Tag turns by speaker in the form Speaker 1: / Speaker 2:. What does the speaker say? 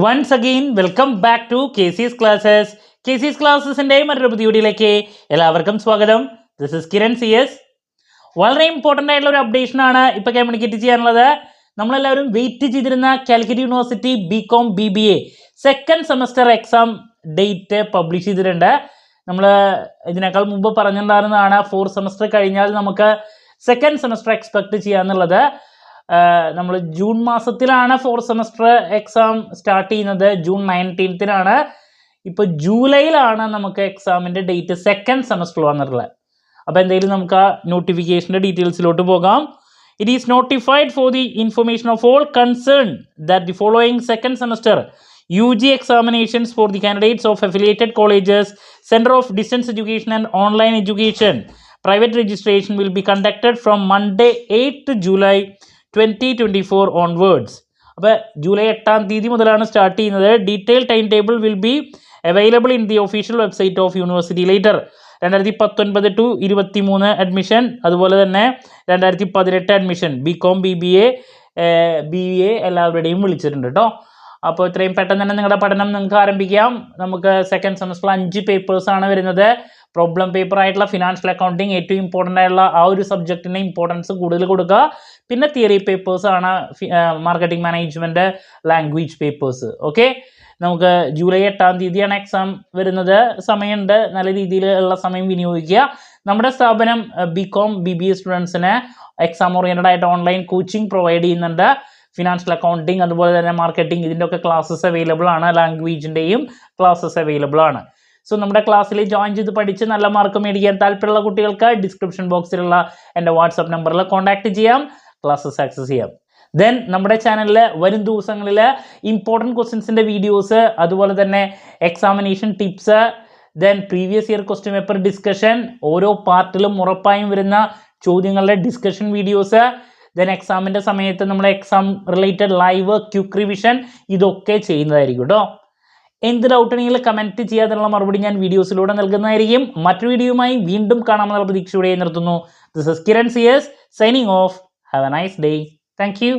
Speaker 1: Once again, welcome back to KC's Classes. KC's Classesന്റെ മറ്റൊരു പുതിയ വീഡിയോയിലേക്ക് എല്ലാവർക്കും സ്വാഗതം. This is Kiran CS. വളരെ ഇമ്പോർട്ടൻ്റ് ആയിട്ടുള്ള ഒരു അപ്ഡേഷൻ ആണ് ഇപ്പോൾ കമ്മ്യൂണിക്കേറ്റ് ചെയ്യാനുള്ളത്. നമ്മളെല്ലാവരും വെയിറ്റ് ചെയ്തിരുന്ന Calicut university BCom BBA second semester exam date publish ചെയ്തിട്ടുണ്ട്. നമ്മൾ ഇതിനേക്കാൾ മുമ്പ് പറഞ്ഞിട്ടുണ്ടായിരുന്നതാണ് 4th സെമസ്റ്റർ കഴിഞ്ഞാൽ നമുക്ക് സെക്കൻഡ് സെമസ്റ്റർ എക്സ്പെക്ട് ചെയ്യാന്നുള്ളത്. നമ്മൾ ജൂൺ മാസത്തിലാണ് 4th സെമസ്റ്റർ എക്സാം സ്റ്റാർട്ട് ചെയ്യുന്നത്. ജൂൺ 19th ഇപ്പോൾ ജൂലൈയിലാണ് നമുക്ക് എക്സാമിൻ്റെ ഡേറ്റ് സെക്കൻഡ് സെമസ്റ്ററിൽ വന്നിട്ടുള്ളത്. അപ്പോൾ എന്തെങ്കിലും നമുക്ക് ആ നോട്ടിഫിക്കേഷൻ്റെ ഡീറ്റെയിൽസിലോട്ട് പോകാം. It is notified for the information of all concern that the following second semester UG examinations for the candidates of affiliated colleges, Center of Distance Education and Online Education, private registration will be conducted from Monday 8th July 2024 onwards. അപ്പോൾ July 8 മുതലാണ് start ചെയ്യുന്നത്. Detail time table will be available in the official website of university later. 2019 to 23 admission, അതുപോലെ തന്നെ 2018 admission BCom BBA BA എല്ലാവരുടെയും വിളിച്ചിട്ടുണ്ട് കേട്ടോ. അപ്പോൾ ഇത്രയും പെട്ടെന്ന് തന്നെ നിങ്ങളുടെ പഠനം നിങ്ങൾക്ക് ആരംഭിക്കാം. നമുക്ക് സെക്കൻഡ് സെമസ്റ്ററിൽ 5 പേപ്പേഴ്സാണ് വരുന്നത്. പ്രോബ്ലം പേപ്പർ ആയിട്ടുള്ള ഫിനാൻഷ്യൽ അക്കൗണ്ടിങ്, ഏറ്റവും ഇമ്പോർട്ടൻ്റ് ആയിട്ടുള്ള ആ ഒരു സബ്ജക്റ്റിന് ഇമ്പോർട്ടൻസ് കൂടുതൽ കൊടുക്കുക. പിന്നെ തിയറി പേപ്പേഴ്സാണ് marketing management, language papers. Okay, നമുക്ക് ജൂലൈ 8 എക്സാം വരുന്നത്. സമയമുണ്ട്, നല്ല രീതിയിലുള്ള സമയം വിനിയോഗിക്കുക. നമ്മുടെ സ്ഥാപനം BCom BBA സ്റ്റുഡൻസിന് എക്സാം ഓറിയൻറ്റഡ് ആയിട്ട് ഓൺലൈൻ കോച്ചിങ് പ്രൊവൈഡ് ചെയ്യുന്നുണ്ട്. ഫിനാൻഷ്യൽ അക്കൗണ്ടിങ്, അതുപോലെ തന്നെ മാർക്കറ്റിംഗ്, ഇതിൻ്റെ ഒക്കെ ക്ലാസ്സസ് അവൈലബിൾ ആണ്. ലാംഗ്വേജിൻ്റെയും ക്ലാസ്സസ് അവൈലബിൾ ആണ്. സോ നമ്മുടെ ക്ലാസ്സിൽ ജോയിൻ ചെയ്ത് പഠിച്ച് നല്ല മാർക്ക് മേടിക്കാൻ താല്പര്യമുള്ള കുട്ടികൾക്ക് ഡിസ്ക്രിപ്ഷൻ ബോക്സിലുള്ള എൻ്റെ വാട്സപ്പ് നമ്പറിൽ കോൺടാക്റ്റ് ചെയ്യാം, ക്ലാസ്സസ് ആക്സസ് ചെയ്യാം. ദെൻ നമ്മുടെ ചാനലിൽ വരും ദിവസങ്ങളിൽ ഇമ്പോർട്ടൻറ്റ് ക്വസ്റ്റ്യൻസിൻ്റെ വീഡിയോസ്, അതുപോലെ തന്നെ examination tips, then previous year question paper discussion, ഓരോ പാർട്ടിലും ഉറപ്പായും വരുന്ന ചോദ്യങ്ങളുടെ ഡിസ്കഷൻ വീഡിയോസ്, ദെൻ എക്സാമിൻ്റെ സമയത്ത് നമ്മൾ exam related live quick revision, ഇതൊക്കെ ചെയ്യുന്നതായിരിക്കും കേട്ടോ. എന്ത് ഡൗട്ടുണ്ടെങ്കിൽ കമൻറ്റ് ചെയ്യാനുള്ള മറുപടി ഞാൻ വീഡിയോസിലൂടെ നൽകുന്നതായിരിക്കും. മറ്റൊരു വീഡിയോയുമായി വീണ്ടും കാണാമെന്നുള്ള പ്രതീക്ഷയോടെ നിർത്തുന്നു. This is Kiran CS signing off. Have a nice day. Thank U.